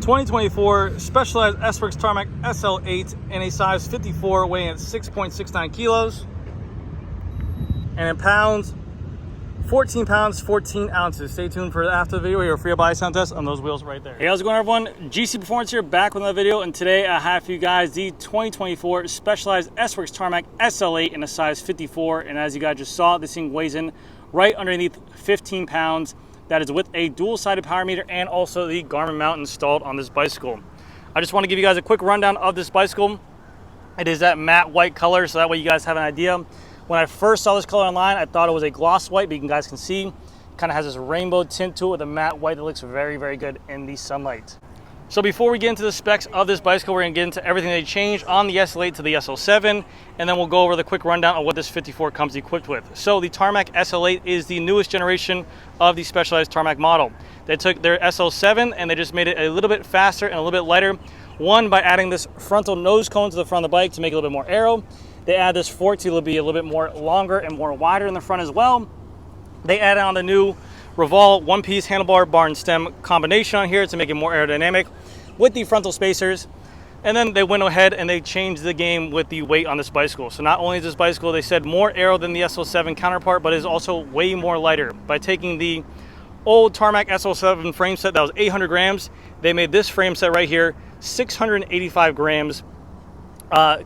2024 Specialized S-Works Tarmac SL8 in a size 54, weighing at 6.69 kilos. And in pounds, 14 pounds, 14 ounces. Stay tuned for after the video, your free buy sound test on those wheels right there. Hey, how's it going, everyone? GC Performance here, back with another video. And today I have for you guys the 2024 Specialized S-Works Tarmac SL8 in a size 54. And as you guys just saw, this thing weighs in right underneath 15 pounds. That is with a dual-sided power meter and also the Garmin mount installed on this bicycle. I just want to give you guys a quick rundown of this bicycle. It is that matte white color, so that way you guys have an idea. When I first saw this color online, I thought it was a gloss white, but you guys can see, it kind of has this rainbow tint to it with a matte white that looks very, very good in the sunlight. So before we get into the specs of this bicycle, we're going to get into everything they changed on the SL8 to the SL7, and then we'll go over the quick rundown of what this 54 comes equipped with. So the Tarmac SL8 is the newest generation of the Specialized Tarmac model. They took their SL7 and they just made it a little bit faster and a little bit lighter. One, by adding this frontal nose cone to the front of the bike to make it a little bit more aero. They add this fork to be a little bit more longer and more wider in the front as well. They added on the new Revolve one-piece handlebar bar and stem combination on here to make it more aerodynamic with the frontal spacers. And then they went ahead and they changed the game with the weight on this bicycle. So not only is this bicycle, they said, more aero than the SL7 counterpart, but is also way more lighter. By taking the old Tarmac SL7 frame set that was 800 grams, they made this frame set right here 685 grams,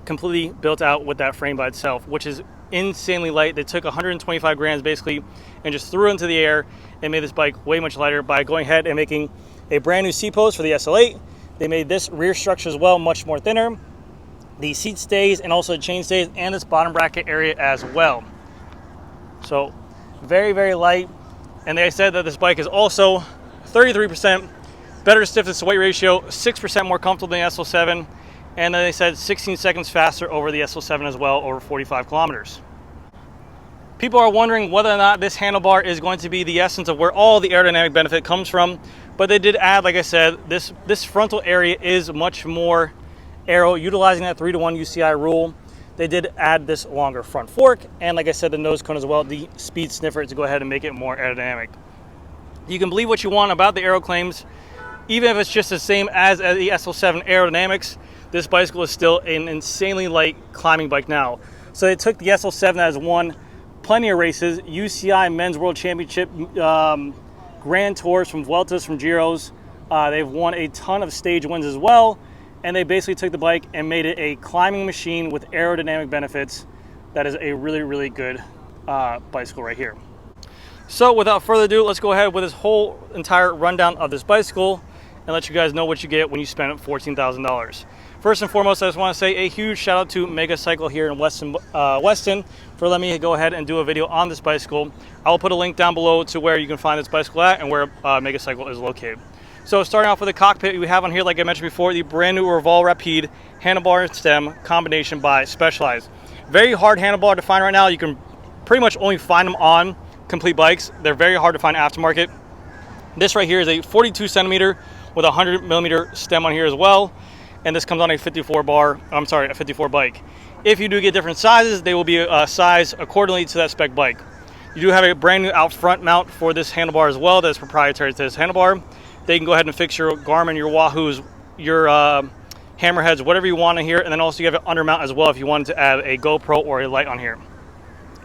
completely built out with that frame by itself, which is insanely light. They took 125 grams basically and just threw it into the air and made this bike way much lighter by going ahead and making a brand new seat post for the SL8. They made this rear structure as well much more thinner, the seat stays and also the chain stays, and this bottom bracket area as well. So very, very light. And they said that this bike is also 33% better stiffness to weight ratio, 6% more comfortable than the SL7, and then they said 16 seconds faster over the SL7 as well, over 45 kilometers. People are wondering whether or not this handlebar is going to be the essence of where all the aerodynamic benefit comes from, but they did add, like I said, this frontal area is much more aero, utilizing that 3-to-1 UCI rule. They did add this longer front fork, and like I said, the nose cone as well, the speed sniffer, to go ahead and make it more aerodynamic. You can believe what you want about the aero claims, even if it's just the same as the SL7 aerodynamics. This bicycle is still an insanely light climbing bike now. So they took the SL7 that has won plenty of races, UCI Men's World Championship, Grand Tours, from Vueltas, from Giros. They've won a ton of stage wins as well, and they basically took the bike and made it a climbing machine with aerodynamic benefits. That is a really, really good bicycle right here. So without further ado, let's go ahead with this whole entire rundown of this bicycle and let you guys know what you get when you spend $14,000. First and foremost, I just want to say a huge shout out to Mega Cycle here in Weston for letting me go ahead and do a video on this bicycle. I will put a link down below to where you can find this bicycle at and where Mega Cycle is located. So starting off with the cockpit, we have on here, like I mentioned before, the brand new Revolve Rapide handlebar and stem combination by Specialized. Very hard handlebar to find right now. You can pretty much only find them on complete bikes. They're very hard to find aftermarket. This right here is a 42 centimeter with a 100 millimeter stem on here as well. And this comes on a 54 bike. If you do get different sizes, they will be sized accordingly to that spec bike. You do have a brand new out front mount for this handlebar as well that is proprietary to this handlebar. They can go ahead and fix your Garmin, your Wahoos, your Hammerheads, whatever you want in here. And then also you have an under mount as well if you wanted to add a GoPro or a light on here.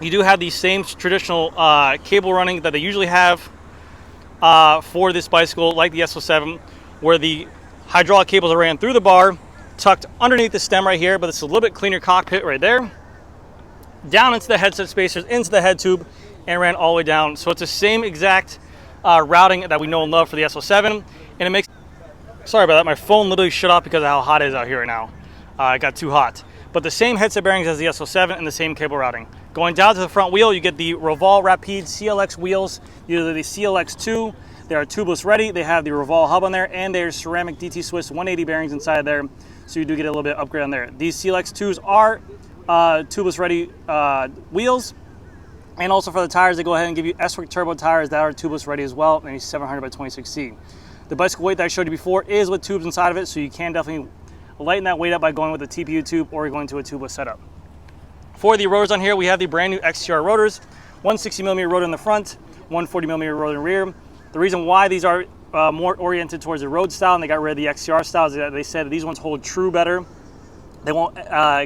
You do have the same traditional cable running that they usually have for this bicycle, like the SL7, where the hydraulic cables are ran through the bar, tucked underneath the stem right here, but it's a little bit cleaner cockpit right there, down into the headset spacers, into the head tube, and ran all the way down. So it's the same exact routing that we know and love for the SL7, and it makes, sorry about that, my phone literally shut off because of how hot it is out here right now. It got too hot. But the same headset bearings as the SL7 and the same cable routing. Going down to the front wheel, you get the Revolve Rapide CLX wheels, either the CLX2. They are tubeless ready. They have the Revolve hub on there, and they're ceramic DT Swiss 180 bearings inside there, so you do get a little bit of upgrade on there. These CLX2s are tubeless ready wheels, and also for the tires, they go ahead and give you S-Works turbo tires that are tubeless ready as well, and a 700 by 26C. The bicycle weight that I showed you before is with tubes inside of it, so you can definitely lighten that weight up by going with a TPU tube or going to a tubeless setup. For the rotors on here, we have the brand new XTR rotors, 160mm rotor in the front, 140mm rotor in the rear. The reason why these are more oriented towards the road style, and they got rid of the XCR styles. They said these ones hold true better. They won't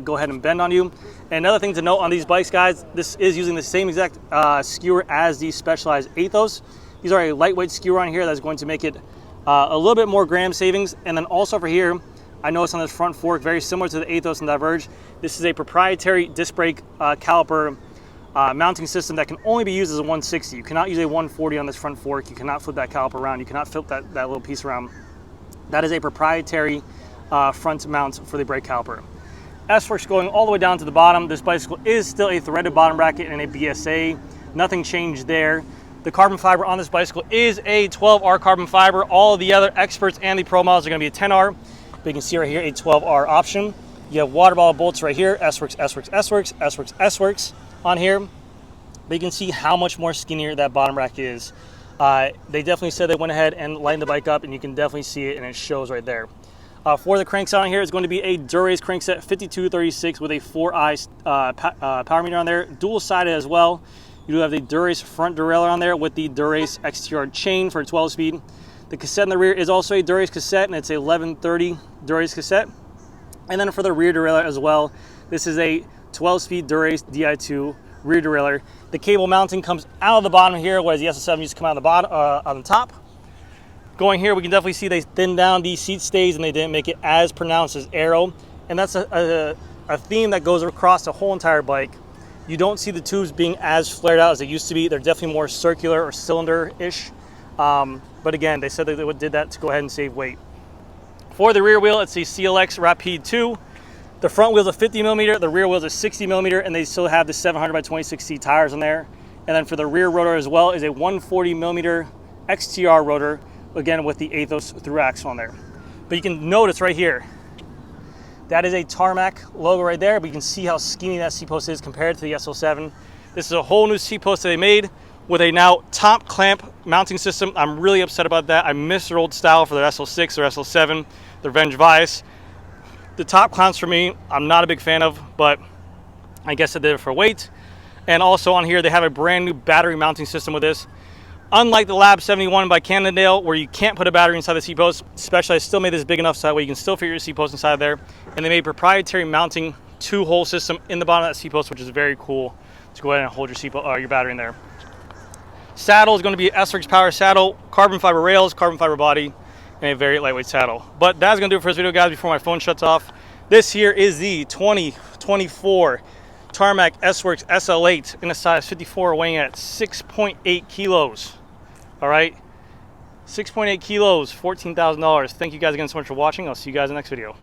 go ahead and bend on you. And another thing to note on these bikes, guys, this is using the same exact skewer as the Specialized Athos. These are a lightweight skewer on here that's going to make it a little bit more gram savings. And then also over here, I noticed on this front fork, very similar to the Athos and Diverge, this is a proprietary disc brake caliper mounting system that can only be used as a 160. You cannot use a 140 on this front fork. You cannot flip that caliper around. You cannot flip that little piece around. That is a proprietary front mount for the brake caliper. S-Works going all the way down to the bottom. This bicycle is still a threaded bottom bracket and a BSA. Nothing changed there. The carbon fiber on this bicycle is a 12R carbon fiber. All of the other experts and the pro models are going to be a 10R. But you can see right here a 12R option. You have water bottle bolts right here. S-Works, S-Works, S-Works, S-Works, S-Works on here. But you can see how much more skinnier that bottom bracket is. They definitely said they went ahead and lightened the bike up, and you can definitely see it, and it shows right there. For the crankset on here, it's going to be a Dura-Ace crankset 5236 with a 4i power meter on there, dual-sided as well. You do have the Dura-Ace front derailleur on there with the Dura-Ace XTR chain for 12-speed. The cassette in the rear is also a Dura-Ace cassette, and it's a 1130 Dura-Ace cassette. And then for the rear derailleur as well, this is a 12-speed Dura-Ace Di2 rear derailleur. The cable mounting comes out of the bottom here, whereas the SL7 used to come out of the bottom, on the top. Going here, we can definitely see they thinned down these seat stays and they didn't make it as pronounced as Aero. And that's a theme that goes across the whole entire bike. You don't see the tubes being as flared out as they used to be. They're definitely more circular or cylinder-ish. But again, they said they did that to go ahead and save weight. For the rear wheel, it's a CLX Rapide 2. The front wheel's a 50 millimeter, the rear wheel's a 60 millimeter, and they still have the 700 by 26C tires on there. And then for the rear rotor as well is a 140 millimeter XTR rotor, again with the Athos through axle on there. But you can notice right here, that is a Tarmac logo right there, but you can see how skinny that seat post is compared to the SL7. This is a whole new seat post that they made with a now top clamp mounting system. I'm really upset about that. I miss their old style for their SL6 or SL7, their Venge Vice. The top clamps for me, I'm not a big fan of, but I guess I did it for weight. And also on here, they have a brand new battery mounting system with this. Unlike the Lab 71 by Cannondale, where you can't put a battery inside the seat post, Specialized still made this big enough so that way you can still fit your seat post inside there. And they made proprietary mounting 2-hole system in the bottom of that seat post, which is very cool to go ahead and hold your battery in there. Saddle is going to be an S-Works power saddle, carbon fiber rails, carbon fiber body, and a very lightweight saddle. But that's going to do it for this video, guys, before my phone shuts off. This here is the 2024 Tarmac S-Works SL8 in a size 54, weighing at 6.8 kilos. All right, 6.8 kilos, $14,000. Thank you guys again so much for watching. I'll see you guys in the next video.